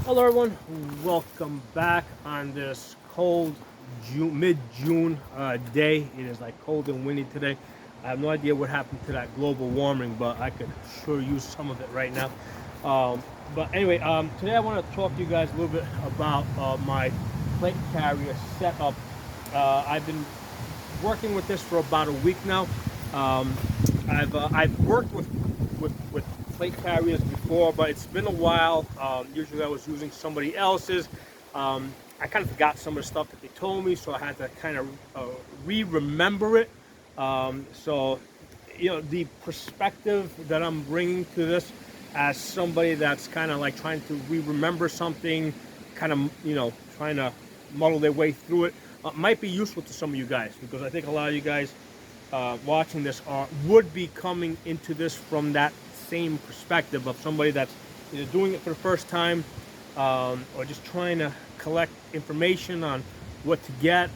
Hello everyone, welcome back on this cold mid-June day. It is like cold and windy today. I have no idea what happened to that global warming, but I could sure use some of it right now. But anyway, today I want to talk to you guys a little bit about my plate carrier setup. I've been working with this for about a week now. I've worked with plate carriers before, but it's been a while. Usually I was using somebody else's. I kind of forgot some of the stuff that they told me, so I had to kind of remember it. So, the perspective that I'm bringing to this as somebody that's kind of like trying to remember something, kind of, trying to muddle their way through it, might be useful to some of you guys, because I think a lot of you guys watching this would be coming into this from that same perspective of somebody that's either doing it for the first time or just trying to collect information on what to get.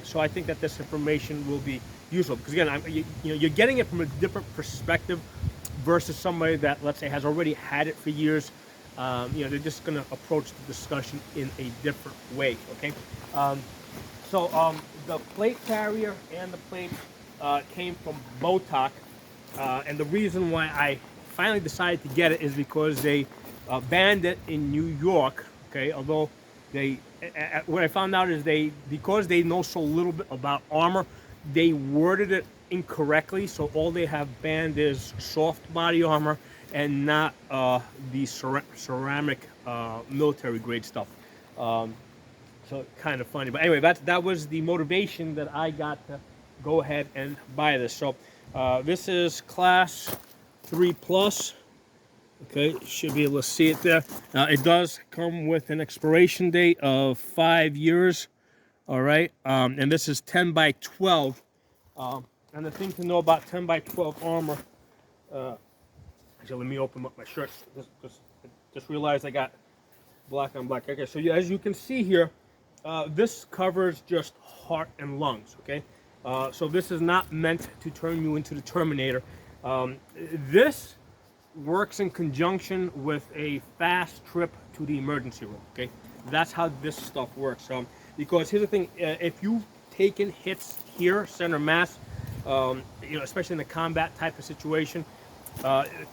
So I think that this information will be useful, because again, you're getting it from a different perspective versus somebody that, let's say, has already had it for years. They're just going to approach the discussion in a different way. Okay. The plate carrier and the plate came from Botoc, and the reason why I finally decided to get it is because they banned it in New York. Okay, although what I found out is because they know so little bit about armor, they worded it incorrectly. So all they have banned is soft body armor and not the ceramic military grade stuff. So kind of funny, but anyway, that was the motivation that I got to go ahead and buy this. So this is class 3 plus. Okay, you should be able to see it there. It does come with an expiration date of 5 years. All right, and this is 10 by 12. And the thing to know about 10 by 12 armor. Actually, let me open up my shirts. Just realized I got black on black. Okay, so as you can see here, this covers just heart and lungs. Okay, so this is not meant to turn you into the Terminator. This works in conjunction with a fast trip to the emergency room. Okay, that's how this stuff works. Because here's the thing: if you've taken hits here, center mass, especially in a combat type of situation,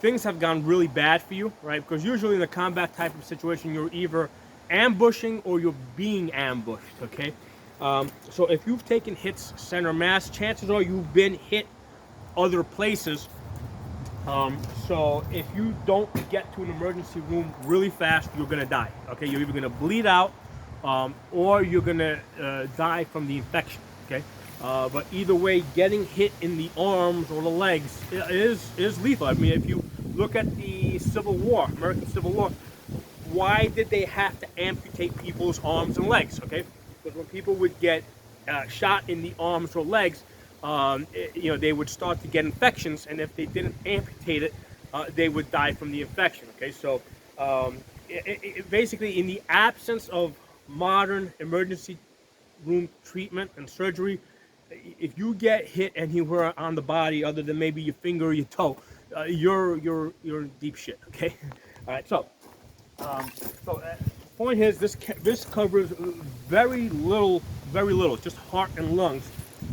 things have gone really bad for you, right? Because usually in a combat type of situation, you're either ambushing or you're being ambushed. Okay, so if you've taken hits center mass, chances are you've been hit other places. So if you don't get to an emergency room really fast, you're gonna die. Okay, you're either gonna bleed out or you're gonna die from the infection. Okay, but either way, getting hit in the arms or the legs is lethal. I mean, if you look at the Civil War, American Civil War, why did they have to amputate people's arms and legs? Okay, because when people would get shot in the arms or legs, they would start to get infections, and if they didn't amputate it, they would die from the infection. Okay, so basically, in the absence of modern emergency room treatment and surgery, if you get hit anywhere on the body other than maybe your finger or your toe, you're in deep shit. Okay, all right. So point is, this covers very little, just heart and lungs.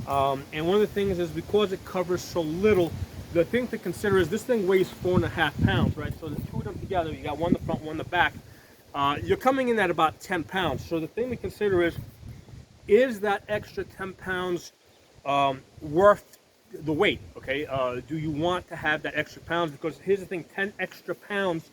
And one of the things is, because it covers so little, the thing to consider is this thing weighs 4.5 pounds, right? So the two of them together, you got one in the front, one in the back. You're coming in at about 10 pounds. So the thing to consider is that extra 10 pounds worth the weight? Okay, do you want to have that extra pounds? Because here's the thing: 10 extra pounds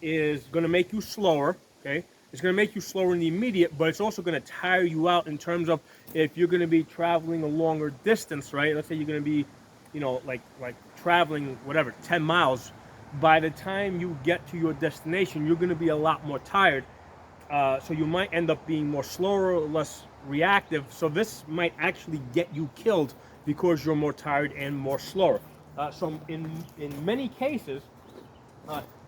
is going to make you slower. Okay, it's going to make you slower in the immediate, but it's also going to tire you out in terms of if you're going to be traveling a longer distance, right? Let's say you're going to be, like traveling whatever 10 miles. By the time you get to your destination, you're going to be a lot more tired. So you might end up being more slower, less reactive. So this might actually get you killed because you're more tired and more slower. So in many cases,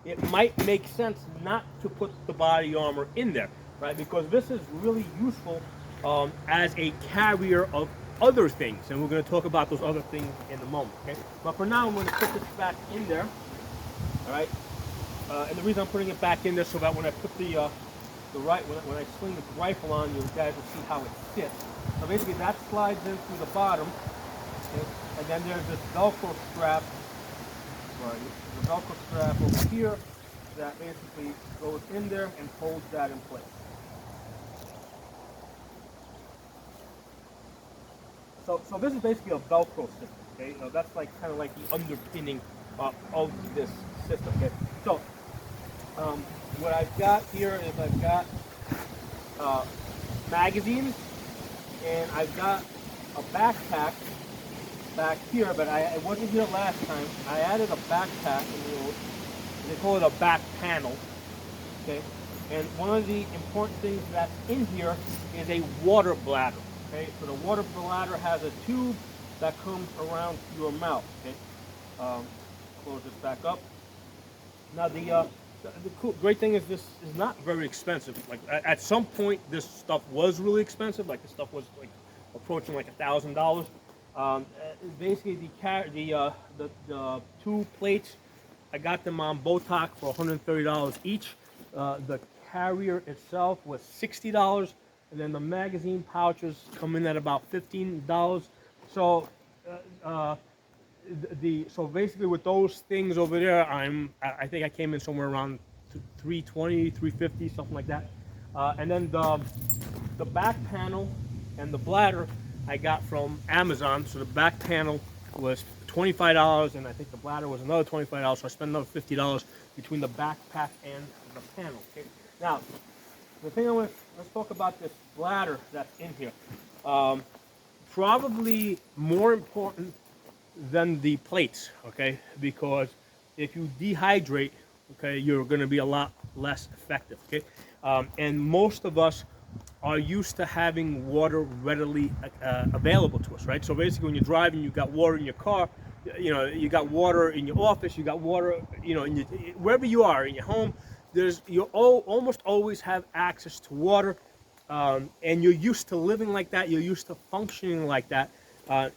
it might make sense not to put the body armor in there, right? Because this is really useful as a carrier of other things, and we're going to talk about those other things in a moment. Okay, but for now, I'm going to put this back in there. All right. And the reason I'm putting it back in there so that when I put when I swing the rifle on, you guys will see how it fits. So basically that slides in through the bottom, okay? And then there's this Velcro strap, right, the Velcro strap over here that basically goes in there and holds that in place. So this is basically a Velcro system, okay? That's like kind of like the underpinning of this system, okay? So what I've got here is I've got magazines, and I've got a backpack back here, but I wasn't here last time. I added a backpack, and they call it a back panel, okay? And one of the important things that's in here is a water bladder, okay? So the water bladder has a tube that comes around your mouth, okay? Close this back up. Now the great thing is this is not very expensive. Like at some point, this stuff was really expensive. Like this stuff was like approaching like $1,000. Basically, the two plates, I got them on Botoc for $130 each. The carrier itself was $60, and then the magazine pouches come in at about $15. So so basically with those things over there, I think I came in somewhere around 320, 350, something like that. And then the back panel and the bladder I got from Amazon. So the back panel was $25, and I think the bladder was another $25. So I spent another $50 between the backpack and the panel. Okay. Now, the thing let's talk about this bladder that's in here. Probably more important than the plates, okay? Because if you dehydrate, okay, you're going to be a lot less effective, okay? And most of us are used to having water readily available to us, right? So basically, when you're driving, you got water in your car, you got water in your office, you got water, wherever you are in your home. Almost always have access to water, and you're used to living like that. You're used to functioning like that.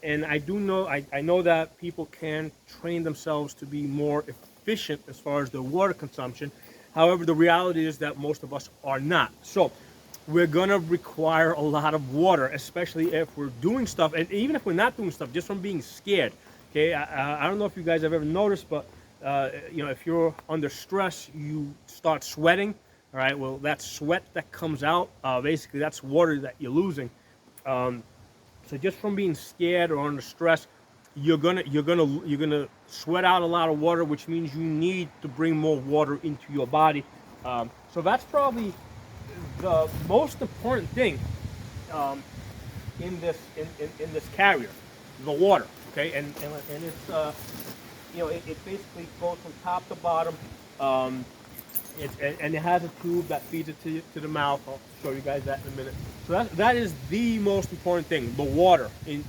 And I know that people can train themselves to be more efficient as far as their water consumption. However, the reality is that most of us are not. So we're gonna require a lot of water, especially if we're doing stuff, and even if we're not doing stuff, just from being scared. Okay, I don't know if you guys have ever noticed, but if you're under stress, you start sweating. All right, well, that sweat that comes out, basically, that's water that you're losing. So just from being scared or under stress, you're gonna sweat out a lot of water, which means you need to bring more water into your body. So that's probably the most important thing in this carrier, the water. Okay, and it's it basically goes from top to bottom. And it has a tube that feeds it to the mouth. I'll show you guys that in a minute. So that is the most important thing, the water in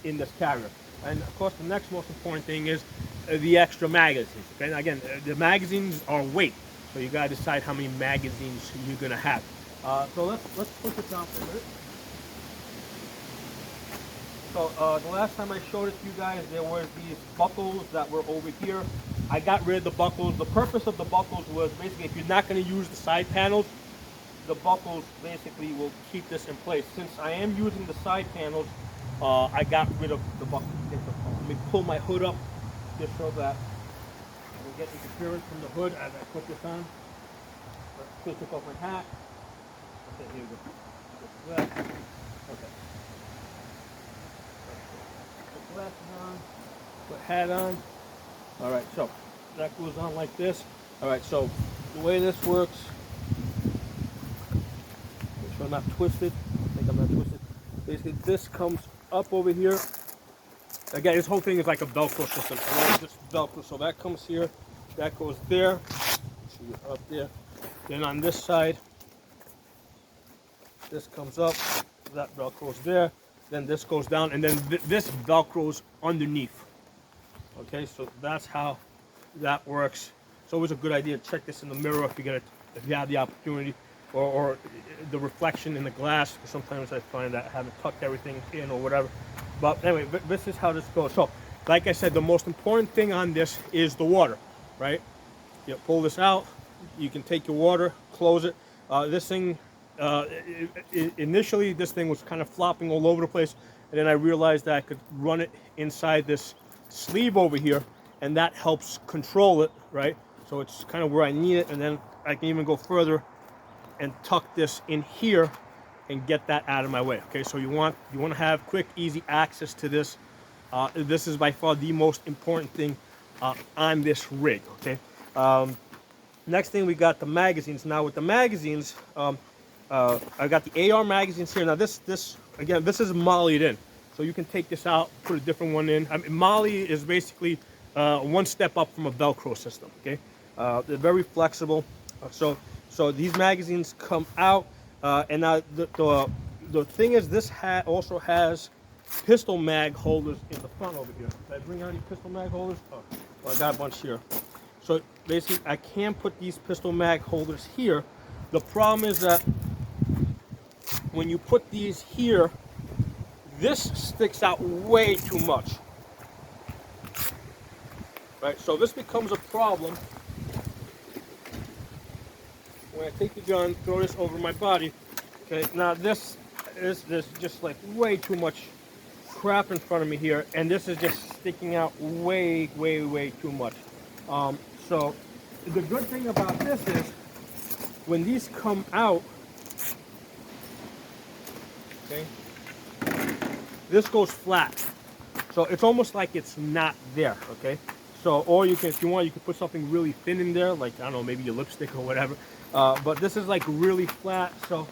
this carrier. And of course, the next most important thing is the extra magazines. Okay, and again, the magazines are weight, so you gotta decide how many magazines you're gonna have. So let's put this down for a minute. So the last time I showed it to you guys, there were these buckles that were over here. I got rid of the buckles. The purpose of the buckles was basically if you're not going to use the side panels, the buckles basically will keep this in place. Since I am using the side panels, I got rid of the buckles. Let me pull my hood up just so that I will get interference from the hood as I put this on. Let's take off my hat. Okay, here we go. Okay. Put glasses on, put hat on. All right, so that goes on like this. All right, so the way this works, make sure I'm not twisted. I think I'm not twisted. Basically, this comes up over here. Again, this whole thing is like a Velcro system. Just Velcro. So that comes here, that goes there. See up there. Then on this side, this comes up. That Velcro's there. Then this goes down, and then this Velcro's underneath. Okay, so that's how that works. It's always a good idea to check this in the mirror if you have the opportunity, or the reflection in the glass. Because sometimes I find that I haven't tucked everything in or whatever. But anyway, this is how this goes. So, like I said, the most important thing on this is the water, right? You pull this out. You can take your water, close it. This thing, initially, this thing was kind of flopping all over the place, and then I realized that I could run it inside this sleeve over here, and that helps control it, right? So it's kind of where I need it, and then I can even go further and tuck this in here and get that out of my way. Okay, so you want to have quick, easy access to this. This is by far the most important thing on this rig. Okay. Next thing, we got the magazines. Now with the magazines, I got the AR magazines here. Now this again, this is mollied in, so you can take this out, put a different one in. I mean, molly is basically one step up from a Velcro system. Okay, they're very flexible. So these magazines come out, and now the thing is, this also has pistol mag holders in the front over here. Did I bring out any pistol mag holders? Oh, well, I got a bunch here. So basically, I can put these pistol mag holders here. The problem is that when you put these here, this sticks out way too much. Right, so this becomes a problem when I take the gun, throw this over my body. Okay, now this is just like way too much crap in front of me here, and this is just sticking out way too much. So the good thing about this is when these come out, okay, this goes flat. So it's almost like it's not there, okay? So, or you can, if you want, you can put something really thin in there, like, I don't know, maybe your lipstick or whatever. But this is like really flat, so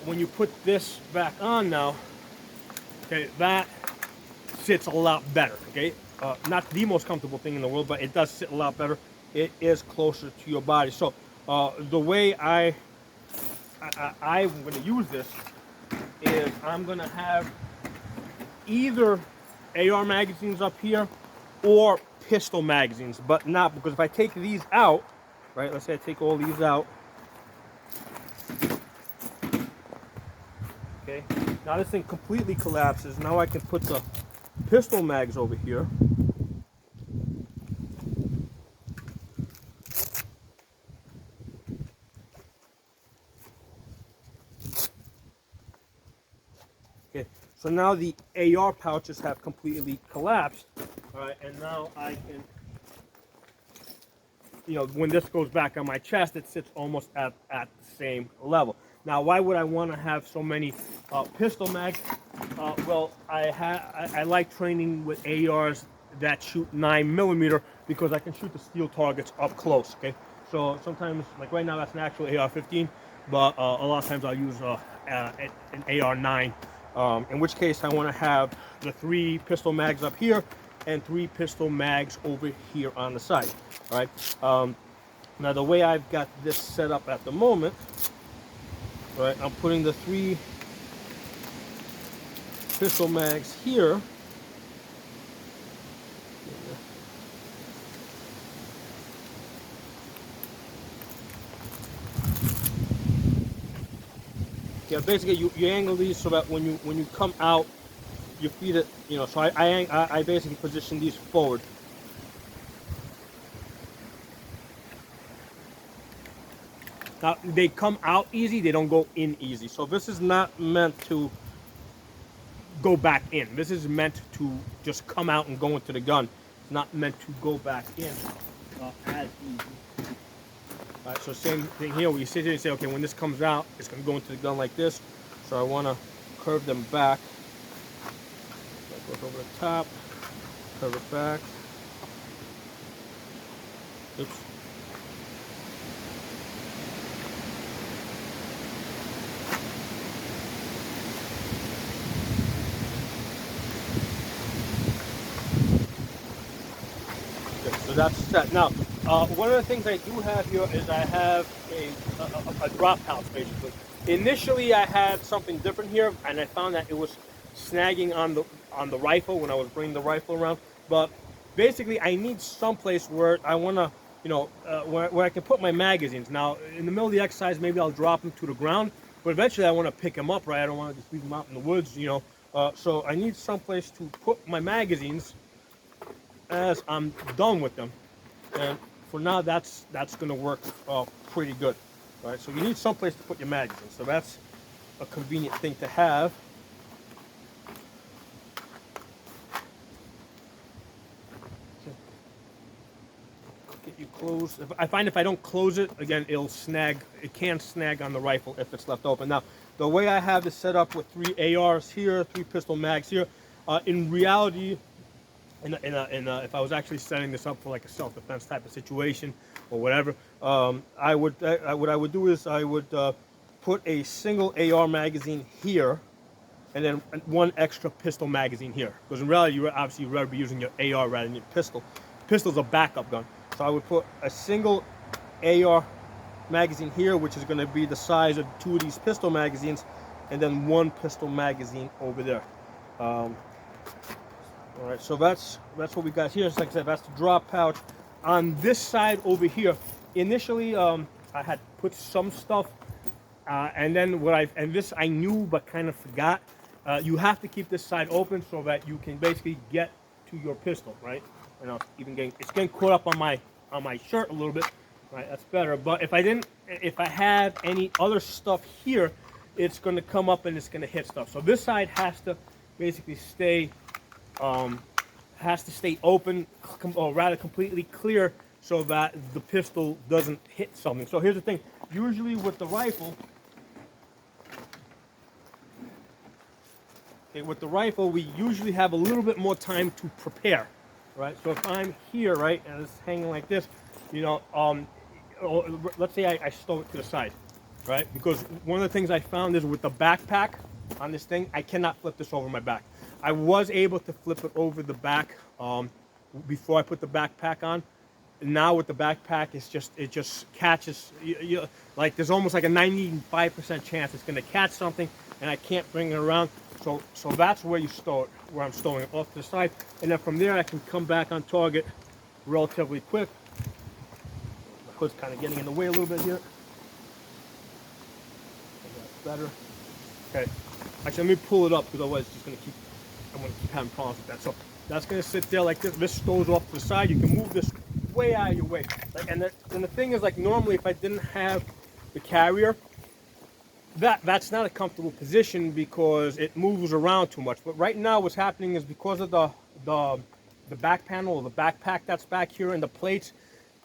when you put this back on now, okay, that sits a lot better, okay? Not the most comfortable thing in the world, but it does sit a lot better. It is closer to your body. So the way I'm going to use this is I'm going to have either AR magazines up here or pistol magazines, but not, because if I take these out, right, let's say I take all these out, okay, now this thing completely collapses. Now I can put the pistol mags over here. Okay, so now the AR pouches have completely collapsed. All right, and now I can, you know, when this goes back on my chest, it sits almost at the same level. Now, why would I want to have so many pistol mags? Well, I like training with ARs that shoot 9mm because I can shoot the steel targets up close. Okay, so sometimes, like right now, that's an actual AR-15, but a lot of times I'll use an AR-9. In which case, I want to have the 3 pistol mags up here and 3 pistol mags over here on the side. All right. Now, the way I've got this set up at the moment, right, I'm putting the 3 pistol mags here. Yeah, basically you angle these so that when you come out, you feed it, you know. So I basically position these forward. Now they come out easy, they don't go in easy. So this is not meant to go back in. This is meant to just come out and go into the gun. It's not meant to go back in as easy. All right, so same thing here, where you sit here and say, okay, when this comes out, it's going to go into the gun like this. So I want to curve them back. That goes over the top, curve it back. Oops. Okay, so that's set. Now, one of the things I do have here is I have a drop pouch, basically. Initially, I had something different here, and I found that it was snagging on the rifle when I was bringing the rifle around. But basically, I need some place where I want to, you know, where I can put my magazines. Now, in the middle of the exercise, maybe I'll drop them to the ground, but eventually I want to pick them up, right? I don't want to just leave them out in the woods, you know. So I need some place to put my magazines as I'm done with them. And for now, that's going to work pretty good. Right? So you need someplace to put your magazine. So that's a convenient thing to have. Get you closed. I find if I don't close it, again, it'll snag. It can snag on the rifle if it's left open. Now, the way I have this set up with 3 ARs here, 3 pistol mags here, in reality, if I was actually setting this up for like a self-defense type of situation or whatever, what I would do is I would put a single AR magazine here, and then 1 extra pistol magazine here. Because in reality, you'd rather be using your AR rather than your pistol. Pistol's a backup gun. So I would put a single AR magazine here, which is going to be the size of 2 of these pistol magazines, and then 1 pistol magazine over there. All right, so that's what we got here. So like I said, that's the drop pouch. On this side over here, initially I had put some stuff, and then this I knew but kind of forgot. You have to keep this side open so that you can basically get to your pistol, right? You know, it's getting caught up on my shirt a little bit, right? That's better. But if I had any other stuff here, it's going to come up and it's going to hit stuff. So this side has to basically stay open, or rather completely clear, so that the pistol doesn't hit something. So here's the thing: usually with the rifle, we usually have a little bit more time to prepare, right? So if I'm here, right, and it's hanging like this, you know, let's say I stow it to the side, right? Because one of the things I found is with the backpack on this thing, I cannot flip this over my back. I was able to flip it over the back before I put the backpack on. Now with the backpack, it just catches. Like there's almost like a 95% chance it's going to catch something, and I can't bring it around. So that's where you stow it, where I'm stowing it, off to the side, and then from there I can come back on target relatively quick. The hood's kind of getting in the way a little bit here. That's better. Okay. Actually, let me pull it up, because otherwise I'm going to keep having problems with that. So that's going to sit there like this. This stows off to the side. You can move this way out of your way. And the thing is, like, normally if I didn't have the carrier, that's not a comfortable position because it moves around too much. But right now what's happening is because of the back panel, or the backpack that's back here, and the plates,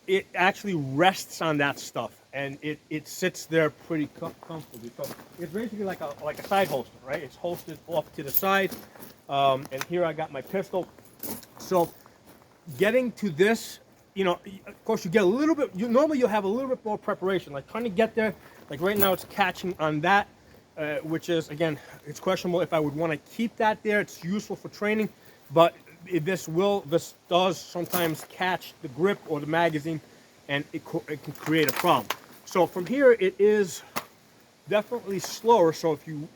it actually rests on that stuff, and it sits there pretty comfortably. So it's basically like a side holster, right? It's holstered off to the side, and here I got my pistol. So getting to this, you know, of course you get a little bit, normally you'll have a little bit more preparation, like trying to get there. Like right now it's catching on that, which is, again, it's questionable if I would want to keep that there. It's useful for training, but this does sometimes catch the grip or the magazine, and it can create a problem. So from here it is definitely slower. So if you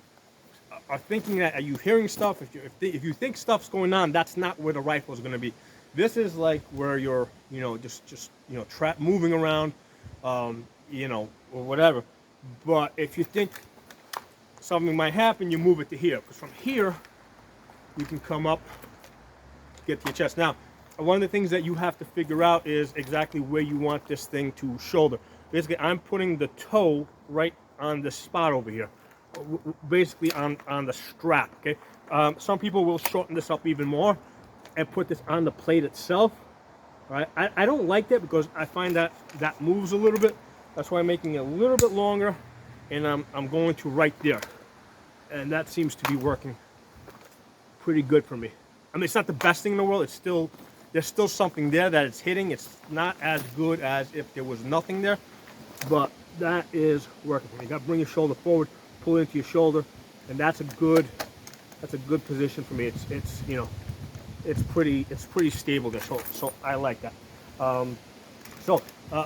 are thinking that, are you hearing stuff? If you think stuff's going on, that's not where the rifle is going to be. This is like where you're, you know, just you know, moving around, you know, or whatever. But if you think something might happen, you move it to here. Because from here, you can come up, get to your chest. Now, one of the things that you have to figure out is exactly where you want this thing to shoulder. Basically, I'm putting the toe right on the spot over here. Basically on the strap, okay? Some people will shorten this up even more and put this on the plate itself, right? I don't like that because I find that moves a little bit. That's why I'm making it a little bit longer, and I'm going to right there. And that seems to be working pretty good for me. I mean, it's not the best thing in the world. There's still something there that it's hitting. It's not as good as if there was nothing there, but that is working for me. You got to bring your shoulder forward, pull into your shoulder, and that's a good position for me. It's you know, it's pretty stable there. So I like that.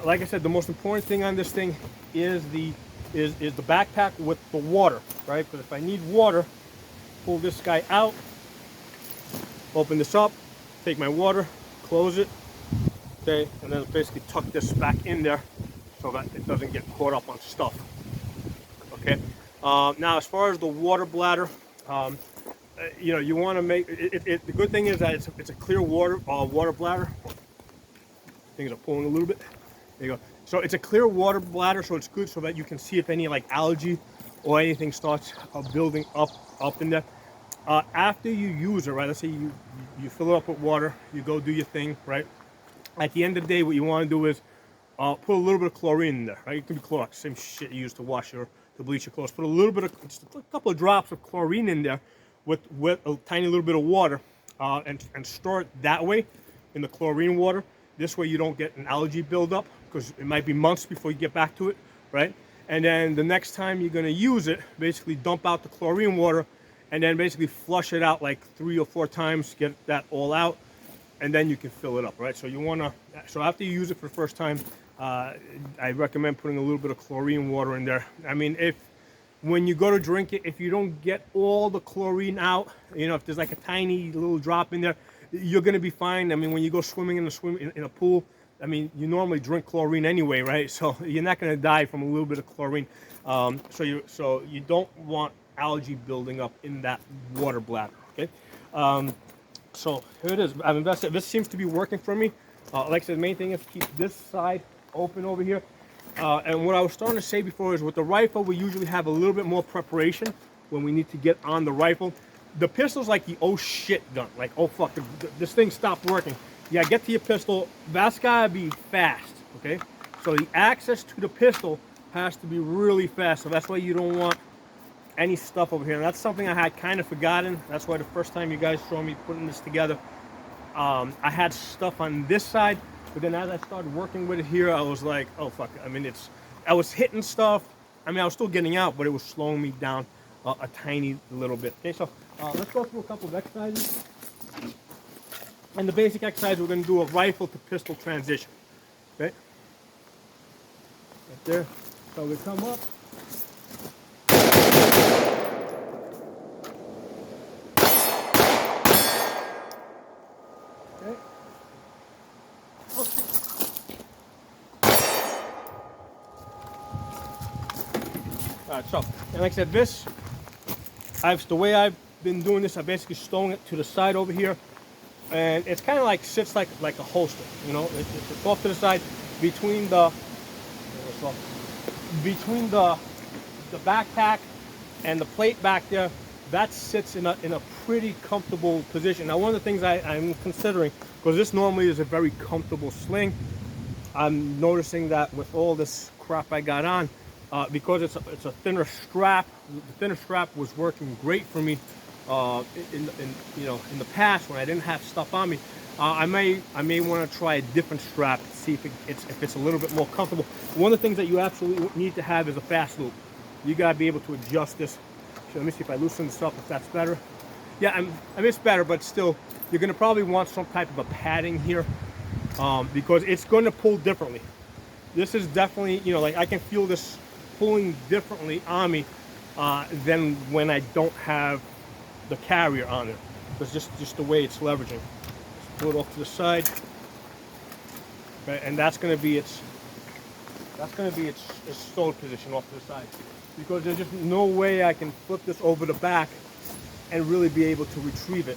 Like I said, the most important thing on this thing is the backpack with the water, right? Because if I need water, pull this guy out, open this up, take my water, close it, okay, and then basically tuck this back in there so that it doesn't get caught up on stuff. Okay. Now, as far as the water bladder, you know, you want to make it. The good thing is that it's a clear water bladder. I things are pulling a little bit. There you go. So it's a clear water bladder, so it's good so that you can see if any like algae or anything starts building up in there. After you use it, right? Let's say you fill it up with water, you go do your thing, right? At the end of the day, what you want to do is put a little bit of chlorine in there, right? It can be Clorox, same shit you use to wash to bleach your clothes. Put a little bit of, just a couple of drops of chlorine in there with a tiny little bit of water, and store it that way in the chlorine water. This way you don't get an algae buildup, because it might be months before you get back to it, right? And then the next time you're going to use it, basically dump out the chlorine water and then basically flush it out like 3 or 4 times, get that all out, and then you can fill it up, right? So you want to, so after you use it for the first time, I recommend putting a little bit of chlorine water in there. I mean, when you go to drink it, if you don't get all the chlorine out, you know, if there's like a tiny little drop in there, you're going to be fine. I mean, when you go swimming in a pool, I mean, you normally drink chlorine anyway, right? So you're not going to die from a little bit of chlorine. So you don't want algae building up in that water bladder, okay? So here it is. I've invested. This seems to be working for me. Like I said, the main thing is keep this side open over here. And what I was starting to say before is with the rifle, we usually have a little bit more preparation when we need to get on the rifle. The pistol's like the oh shit gun. Like, oh fuck, this thing stopped working. Yeah, get to your pistol. That's gotta be fast, okay? So the access to the pistol has to be really fast. So that's why you don't want any stuff over here. And that's something I had kind of forgotten. That's why the first time you guys saw me putting this together, I had stuff on this side, but then as I started working with it here, I was like, oh fuck. I mean, I was hitting stuff. I mean, I was still getting out, but it was slowing me down a tiny little bit. Okay, so let's go through a couple of exercises. And the basic exercise, we're going to do a rifle to pistol transition. Okay? Right there. So we come up. Okay. Okay. Alright, so, and like I said, the way I've been doing this, I basically stowing it to the side over here. And it's kind of like sits like a holster, you know. It's off to the side between the backpack and the plate back there. That sits in a pretty comfortable position. Now, one of the things I'm considering, because this normally is a very comfortable sling, I'm noticing that with all this crap I got on, because it's a thinner strap. The thinner strap was working great for me. In the past when I didn't have stuff on me, I may want to try a different strap to see if it's a little bit more comfortable. One of the things that you absolutely need to have is a fast loop. You gotta be able to adjust this. So let me see if I loosen this up, if that's better. Yeah, I mean it's better, but still, you're gonna probably want some type of a padding here, because it's going to pull differently. This is definitely, you know, like I can feel this pulling differently on me than when I don't have the carrier on it. It's just the way it's leveraging. Just pull it off to the side, okay, and that's going to be its stowed position off to the side, because there's just no way I can flip this over the back and really be able to retrieve it.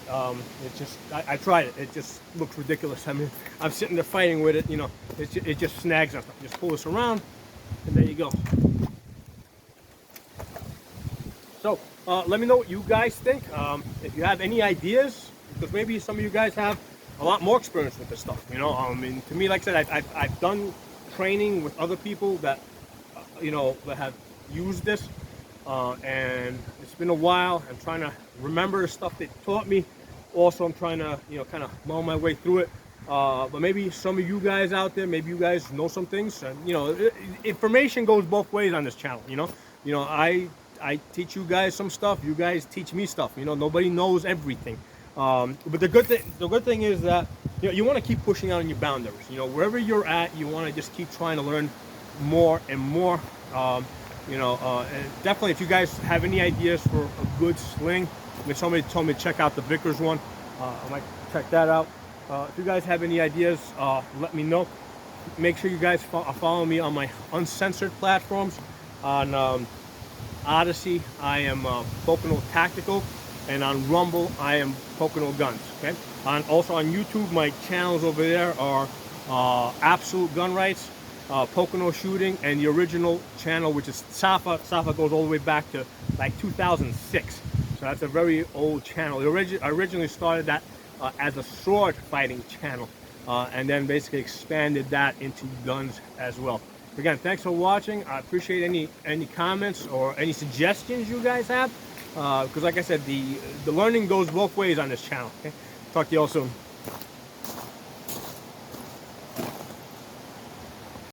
I tried it. It just looks ridiculous. I mean, I'm sitting there fighting with it. You know, it just snags on stuff. Just pull this around, and there you go. So let me know what you guys think. If you have any ideas, because maybe some of you guys have a lot more experience with this stuff. You know, I mean, to me, like I said, I've done training with other people that, that have used this, and it's been a while. I'm trying to remember the stuff they taught me. Also, I'm trying to, kind of mull my way through it. But maybe some of you guys out there, maybe you guys know some things. And, information goes both ways on this channel. I teach you guys some stuff. You guys teach me stuff. Nobody knows everything. But the good thing is that you want to keep pushing out on your boundaries. Wherever you're at, you want to just keep trying to learn more and more. And definitely, if you guys have any ideas for a good sling, I mean, somebody told me to check out the Vickers one. I might check that out. If you guys have any ideas, let me know. Make sure you guys follow me on my uncensored platforms. On Odyssey, I am Pocono Tactical, and on Rumble, I am Pocono Guns. Okay. Also on YouTube, my channels over there are Absolute Gun Rights, Pocono Shooting, and the original channel, which is Safa. Safa goes all the way back to like 2006. So that's a very old channel. I originally started that as a sword fighting channel, and then basically expanded that into guns as well. Again, thanks for watching. I appreciate any comments or any suggestions you guys have, because like I said, the learning goes both ways on this channel. Okay? Talk to you all soon.